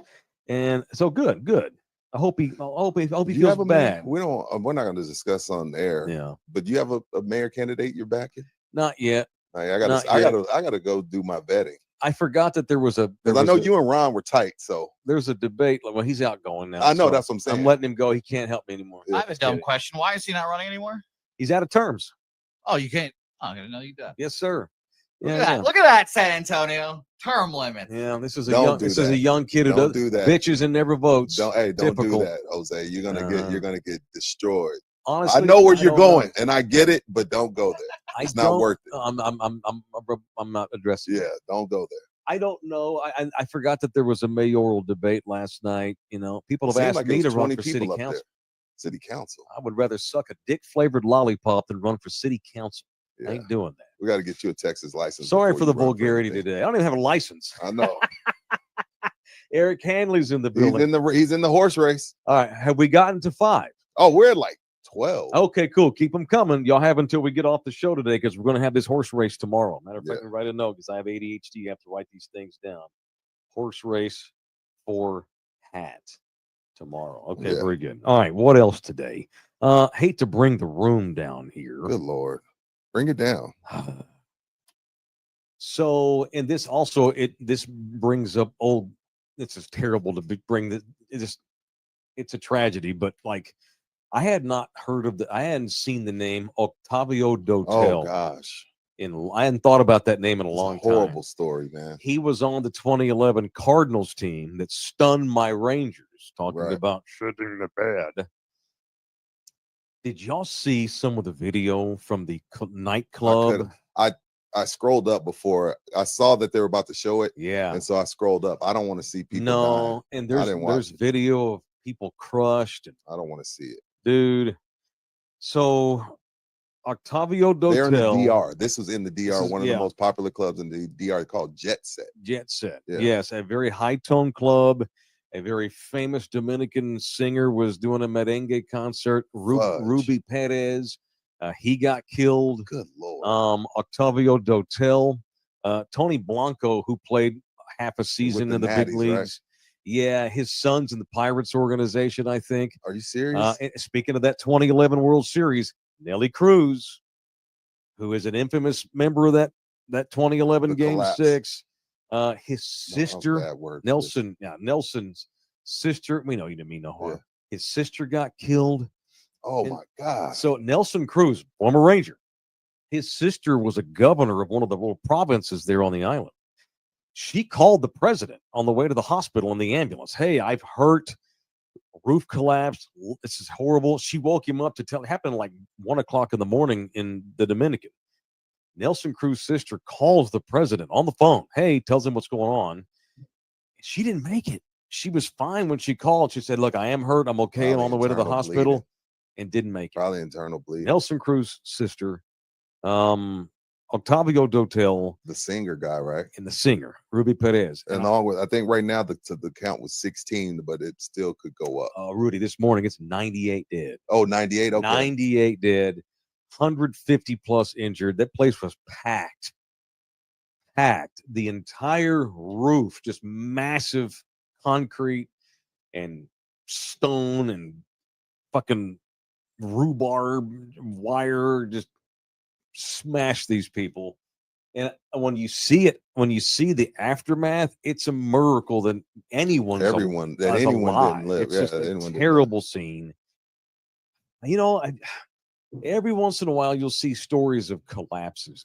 And so good. I hope he feels bad.
We're not going to discuss on air.
Yeah.
But do you have a mayor candidate you're backing?
Not yet.
I
Not yet.
gotta go do my vetting.
I forgot that there was a
Because I know you and Ron were tight, so
there's a debate. Well, he's outgoing now.
I know
so
that's what I'm saying.
I'm letting him go. He can't help me anymore.
Yeah.
I have a dumb question. Why is he not running anymore?
He's out of terms.
Oh, you can't. Oh, I didn't know you did.
Yes, sir.
Look at that. Look at that, San Antonio. Term limits.
Yeah, this is
Don't
a
do that.
young kid who
Don't
does
do that.
bitches and never votes.
Don't
Typical.
do that, Jose. You're gonna get destroyed.
Honestly,
I know where you're
don't know.
going, and I get it, but don't go there. It's not worth it.
I'm not addressing.
Yeah,
that.
don't go there.
I don't know. I forgot that there was a mayoral debate last night. People have
Seemed
asked
like it
me
was
to run
20
for
people
city
up there.
council.
City council.
I would rather suck a dick-flavored lollipop than run for city council.
Yeah.
I ain't doing that.
We got to get you a Texas license.
Sorry
before
for the
you run
vulgarity
anything.
today. I don't even have a license.
I know.
Eric Hanley's in the building.
He's in the horse race.
All right. Have we gotten to 5?
Oh, we're at like 12.
Okay, cool. Keep them coming. Y'all have until we get off the show today because we're going to have this horse race tomorrow. Matter of fact,
Yeah.
write a note because I have ADHD. You have to write these things down. Horse race for hat tomorrow. Okay,
Yeah.
very good. All right, what else today? Hate to bring the room down here.
Good Lord. Bring it down.
So, and this also this brings up old. This is terrible to bring this. It's a tragedy, but like I had not heard of I hadn't seen the name Octavio Dotel.
Oh gosh.
I hadn't thought about that name in a
It's
long
a horrible
time.
story, man.
He was on the 2011 Cardinals team that stunned my Rangers. Talking
Right.
about shitting the bed. Did y'all see some of the video from the nightclub?
I scrolled up before I saw that they were about to show it,
Yeah.
and so I scrolled up. I don't want to see people die.
No, and
didn't watch
there's
it.
video of people crushed. And,
I don't want to see it.
dude, so Octavio
They're in the
Dotel,
DR. This was in the DR,
is-
one of
yeah.
the most popular clubs in the DR called Jet Set.
Jet Set.
Yeah.
Yes, a very high tone club. A very famous Dominican singer was doing a merengue concert.
Fudge.
Ruby Perez, he got killed.
Good Lord.
Octavio Dotel, Tony Blanco, who played half a season
the
in the big
Natties,
leagues.
right?
Yeah, his son's in the Pirates organization, I think.
Are you serious?
And speaking of that 2011 World Series, Nelly Cruz, who is an infamous member of that 2011
The
Game
collapse.
6, his
No, that was
sister,
bad word.
Nelson's sister, we know you didn't mean no harm.
Yeah.
His sister got killed.
Oh
and
my God.
So Nelson Cruz, former Ranger, his sister was a governor of one of the little provinces there on the island. She called the president on the way to the hospital in the ambulance. Hey, I've hurt Roof collapsed. This is horrible. She woke him up to tell. It happened like 1:00 in the morning in the Dominican. Nelson Cruz's sister calls the president on the phone. Hey, tells him what's going on. She didn't make it. She was fine when she called. She said, "Look, I am hurt. I'm okay. I'm
Probably
on the way to the
internal
hospital,"
bleeding.
and didn't make it.
Probably internal bleeding.
Nelson Cruz's sister, Octavio Dotel,
The singer guy, right?
and the singer Ruby Perez.
And all with, I think right now the count was 16, but it still could go up.
Rudy, this morning it's 98 dead.
Oh, 98. Okay.
98 dead, 150 plus injured. That place was packed. The entire roof, just massive concrete and stone and fucking rhubarb wire, just smashed these people. And when you see it, when you see the aftermath, it's a miracle that anyone
That anyone
alive.
didn't live.
It's
Yeah,
just a
anyone didn't
terrible scene. Every once in a while you'll see stories of collapses.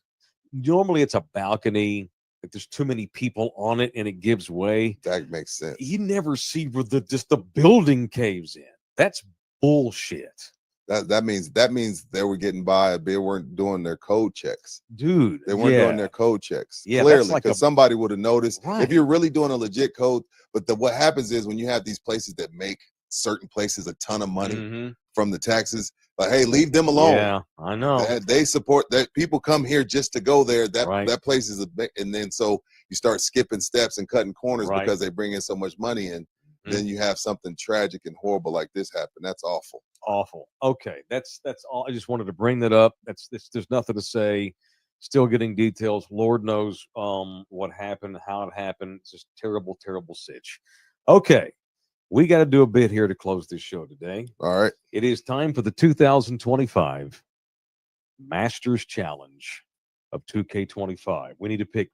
Normally it's a balcony, if there's too many people on it and it gives way.
That makes sense.
You never see where the building caves in. That's bullshit.
That means they were getting by. They weren't doing their code checks.
Dude,
They weren't doing their code chechecks.
Yeah, that's
Clearly,
like
because somebody would have noticed.
Right.
If you're really doing a legit code, but what happens is when you have these places that make certain places a ton of money
Mhm.
from the taxes, like, hey, leave them alone.
Yeah, I know.
They support that. People come here just to go there.
Right.
That place is and then so you start skipping steps and cutting corners
Right.
because they bring in so much money, and
Mhm.
then you have something tragic and horrible like this happen. That's awful.
Awful. Okay, that's all. I just wanted to bring that up. There's nothing to say. Still getting details. Lord knows what happened, how it happened. It's just terrible, terrible sitch. Okay, we got to do a bit here to close this show today.
All right.
It is time for the 2025 Masters Challenge of 2K25. We need to pick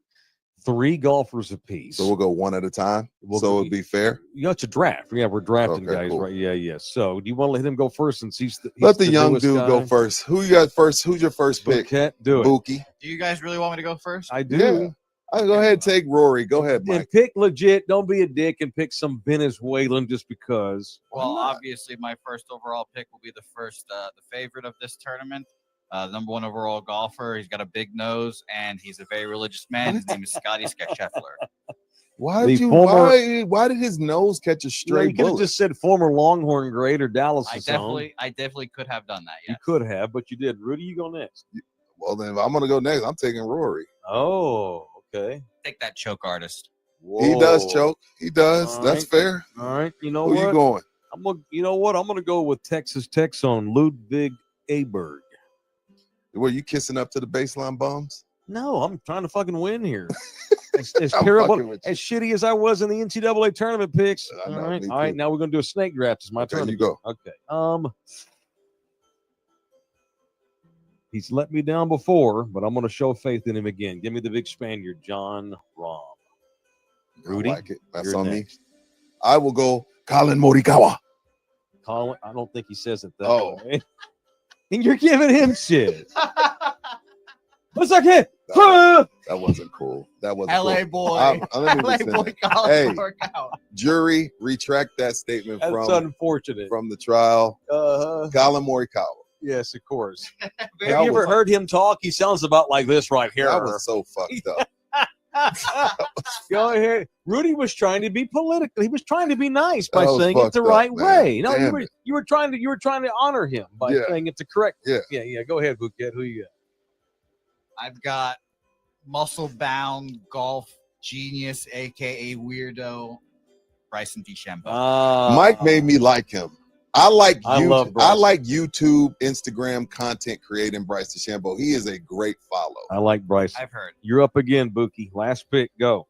3 golfers apiece.
So we'll go one at a time. So it'd be fair.
It's a draft. Yeah, we're drafting
Okay,
guys,
cool.
right? Yeah. So, do you want to let him go first since he's
Let the young
newest
dude go
guy?
first. Who you got first? Who's your first pick?
Bouquet, do it.
Buki.
Do you guys really want me to go first?
I do.
Yeah. I'll go ahead and take Rory. Go ahead,
And
Mike.
pick legit. Don't be a dick and pick some Venezuelan just because.
Well,
not?
obviously, my first overall pick will be the favorite of this tournament. Number 1 overall golfer. He's got a big nose and he's a very religious man. His name is Scotty Scheffler.
Why
The
did you?
former-
Why did his nose catch a
You
stray
could have
bullet?
just said former Longhorn great or Dallas.
I definitely could have done that.
You
Yes.
could have, but you did. Rudy, you go next.
Well, then if I'm gonna go next. I'm taking Rory.
Oh, okay.
Take that, choke artist.
He does
Whoa.
choke. He does.
All
That's
right.
fair.
All right. You know
Who
what?
you going?
You know what? I'm gonna go with Texas Tech zone Ludwig Aberg.
Were you kissing up to the baseline bums?
No, I'm trying to fucking win here. As
I'm fucking
terrible,
with you.
as shitty as I was in the NCAA tournament picks.
I know,
all right,
me
all right.
too.
Now we're gonna do a snake draft. It's my
Okay,
turn.
you
again.
go.
Okay. He's let me down before, but I'm gonna show faith in him again. Give me the big Spaniard, John Rahm. Rudy,
I like it. That's
you're
on
next.
me. I will go Colin Morikawa.
Colin, I don't think he says it that
Oh.
way. And you're giving him shit. What's that kid?
That wasn't cool. That wasn't
LA
cool.
boy.
Let me
LA
just
boy
say
Colin
Hey.
Morikawa.
jury, retract that statement
That's
from
unfortunate.
the trial. Colin Morikawa.
Yes, of course.
That
Have you ever
was-
heard him talk? He sounds about like this right here.
That was so fucked up.
Go ahead. Rudy was trying to be political. He was trying to be nice by
That was
saying it the
fucked up,
right
man.
way. No,
Damn it.
you were trying to honor him by
Yeah.
saying it the correct.
Yeah.
Yeah. Go ahead, Bouquet. Who you got?
I've got muscle-bound golf genius, aka weirdo, Bryson DeChambeau.
Mike made me like him. I like
I
you.
love
I
Bryson.
like YouTube, Instagram content creating Bryce DeChambeau. He is a great follow.
I like Bryce.
I've heard.
You're up again, Bookie. Last pick. Go.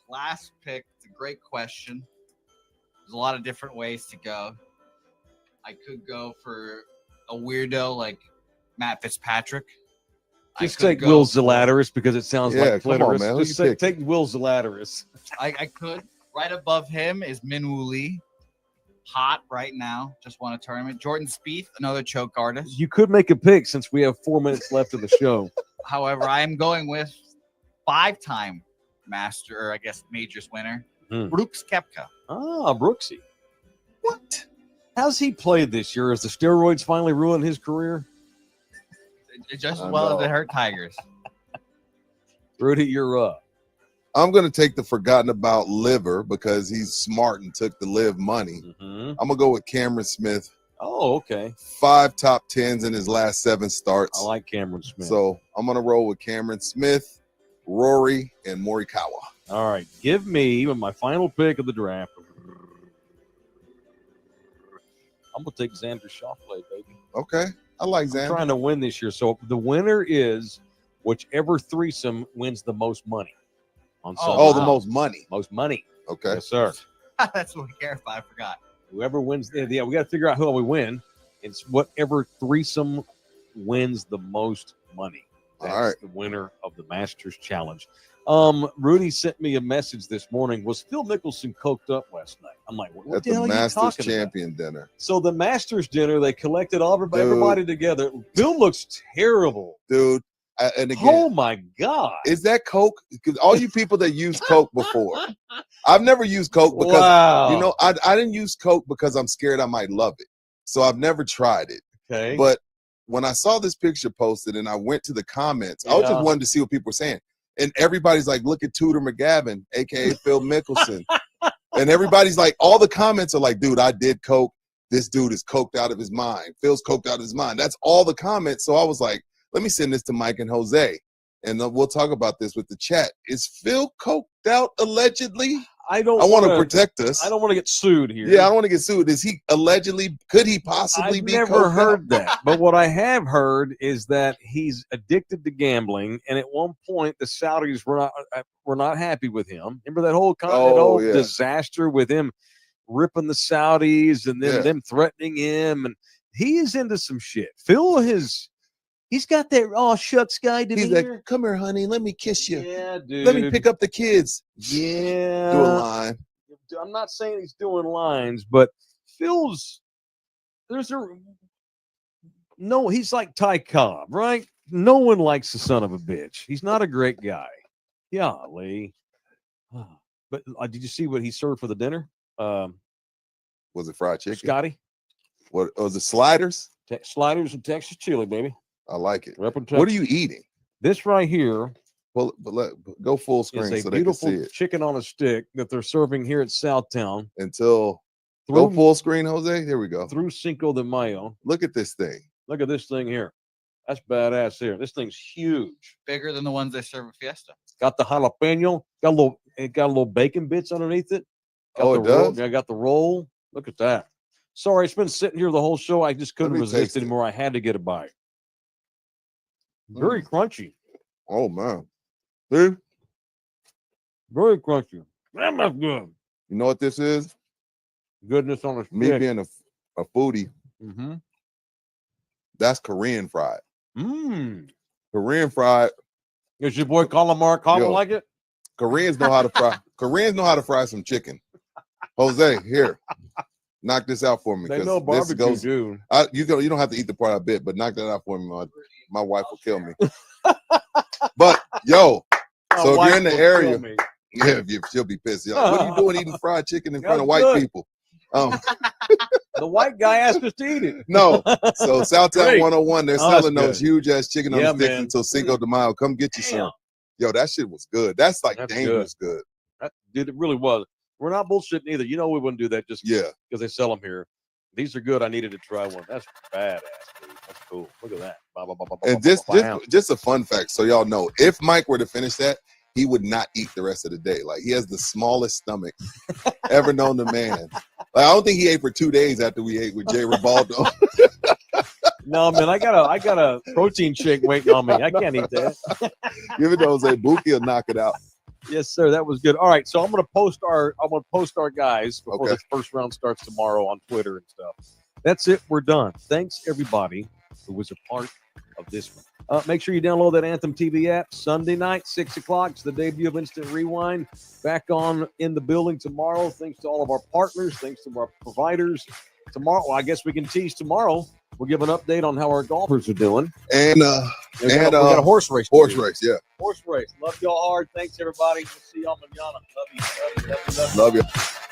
Last pick. It's a great question. There's a lot of different ways to go. I could go for a weirdo like Matt Fitzpatrick. I
Just
could
take
go
Will
for-
Zalatoris because it sounds
Yeah,
like
come on,
clitoris.
man. Who
Just
you
take Will Zalatoris.
I could. Right above him is Minwoo Lee. Hot right now. Just won a tournament. Jordan Spieth, another choke artist.
You could make a pick since we have 4 minutes left of the show.
However, I am going with 5-time master, or I guess majors winner,
Hmm.
Brooks Koepka.
Brooksy.
What?
How's he played this year? Has the steroids finally ruined his career?
Just as
I
well as
know.
it hurt Tigers.
Rudy, you're up.
I'm going to take the forgotten about liver because he's smart and took the live money.
Mhm.
I'm going to go with Cameron Smith.
Oh, okay.
5 top 10s in his last 7 starts.
I like Cameron Smith.
So I'm going to roll with Cameron Smith, Rory, and Morikawa.
All right, give me my final pick of the draft. I'm gonna take Xander Schauffele, baby.
Okay. I like
I'm
Xander.
trying to win this year, so the winner is whichever threesome wins the most money on Sunday.
Oh, the
Wow.
most money.
most money.
Okay.
Yes, sir.
That's what we care if I forgot.
Whoever wins, yeah, we got to figure out who we win. It's whatever threesome wins the most money. That's
All right.
the winner of the Masters Challenge. Rudy sent me a message this morning. Was Phil Mickelson coked up last night? I'm like, what
At
the
the
hell are you
Masters
talking about?
Champion dinner.
So the Masters dinner, they collected
Dude.
everybody together. Phil looks terrible.
Dude. And again,
Oh my God.
is that Coke? Because all you people that used Coke before, I've never used Coke because,
wow.
you know, I didn't use Coke because I'm scared I might love it. So I've never tried it.
Okay.
But when I saw this picture posted and I went to the comments, I
Yeah.
just wanted to see what people were saying. And everybody's like, look at Tudor McGavin, a.k.a. Phil Mickelson. And everybody's like, all the comments are like, dude, I did Coke. This dude is coked out of his mind. Phil's coked out of his mind. That's all the comments. So I was like, let me send this to Mike and Jose. And we'll talk about this with the chat. Is Phil coked out allegedly?
I don't
I want to
wanna-
protect us.
I don't want to get sued here.
Yeah, I don't want to get sued. Is he allegedly, could he possibly
I've
be
never
coked
heard
out?
that. But what I have heard is that he's addicted to gambling. And at one point, the Saudis were not happy with him. Remember that whole, that
Oh,
whole
yeah.
disaster with him ripping the Saudis and then
Yeah.
them threatening him. And he is into some shit. Phil he's got that oh shucks guy
He's
demeanor.
like, come here, honey. Let me kiss you.
Yeah, dude.
Let me pick up the kids.
Yeah.
Do a line.
I'm not saying he's doing lines, but Phil's he's like Ty Cobb, right? No one likes the son of a bitch. He's not a great guy. Golly. But did you see what he served for the dinner?
Was it fried chicken?
Scotty?
What was it? Sliders?
Sliders and Texas chili, baby.
I like it.
Rep and
What are
Texas.
you eating?
This right here
Go full screen
is a
so they can see
beautiful
it.
chicken on a stick that they're serving here at Southtown
Until go
through,
full screen, Jose. Here we go.
through Cinco de Mayo.
Look at this thing.
Look at this thing here. That's badass here. This thing's huge.
Bigger than the ones they serve at Fiesta.
Got the jalapeno. It got a little bacon bits underneath it. Got
Oh,
the
it
roll,
does?
I got the roll. Look at that. Sorry, it's been sitting here the whole show. I just couldn't
me
resist
taste it.
anymore. I had to get a bite. Very crunchy.
Oh man. See?
Very crunchy. Damn, that's good.
You know what this is?
Goodness on a
Me
stick.
being a foodie,
Mm-hmm.
that's Korean fried.
Mmm.
Korean fried.
Is your boy Calamar Kama
Yo.
like it?
Koreans know how to fry. Koreans know how to fry some chicken. Jose, here. Knock this out for me.
They
'cause
know
this
barbecue,
goes,
dude.
you don't have to eat the part I bit, but knock that out for me. My wife will kill me. But yo,
My
so if
wife
you're in the
will kill
area,
me.
yeah, she'll be pissed. Yo, what are you doing eating fried chicken in front of white
good.
people?
The white guy asked us to eat it.
No. So Southtown
Great.
101, they're
Oh, that's
selling those
good.
huge ass chicken on
Yeah,
sticks
man.
until Cinco de Mayo. Come get you
Damn.
some. Yo, that shit was good. That's like
That's
dangerous good.
Dude, it really was. We're not bullshitting either. You know we wouldn't do that just
Yeah.
because they sell them here. These are good. I needed to try one. That's badass, dude. That's cool. Look at that. Ba, ba, ba, ba, ba,
And
ba, ba, ba.
just a fun fact, so y'all know, if Mike were to finish that, he would not eat the rest of the day. Like he has the smallest stomach ever known to man. Like, I don't think he ate for 2 days after we ate with Jay Ribaldo.
No, man, I got a protein shake waiting on me. I can't eat that.
Give it to Jose. Buki will knock it out.
Yes, sir. That was good. All right, so I'm gonna post our guys before
Okay.
this first round starts tomorrow on Twitter and stuff. That's it. We're done. Thanks everybody who was a part of this one. Make sure you download that Anthem TV app. Sunday night, 6 o'clock. It's the debut of Instant Rewind. Back on in the building tomorrow. Thanks to all of our partners. Thanks to our providers. Tomorrow, well, I guess we can tease tomorrow. We'll give an update on how our golfers are doing.
And
We got a horse race. to
horse
do.
race, yeah.
Horse race. Love y'all hard. Thanks, everybody. We'll see y'all manana. Love you. Love you. Love you. Love you.
Love you.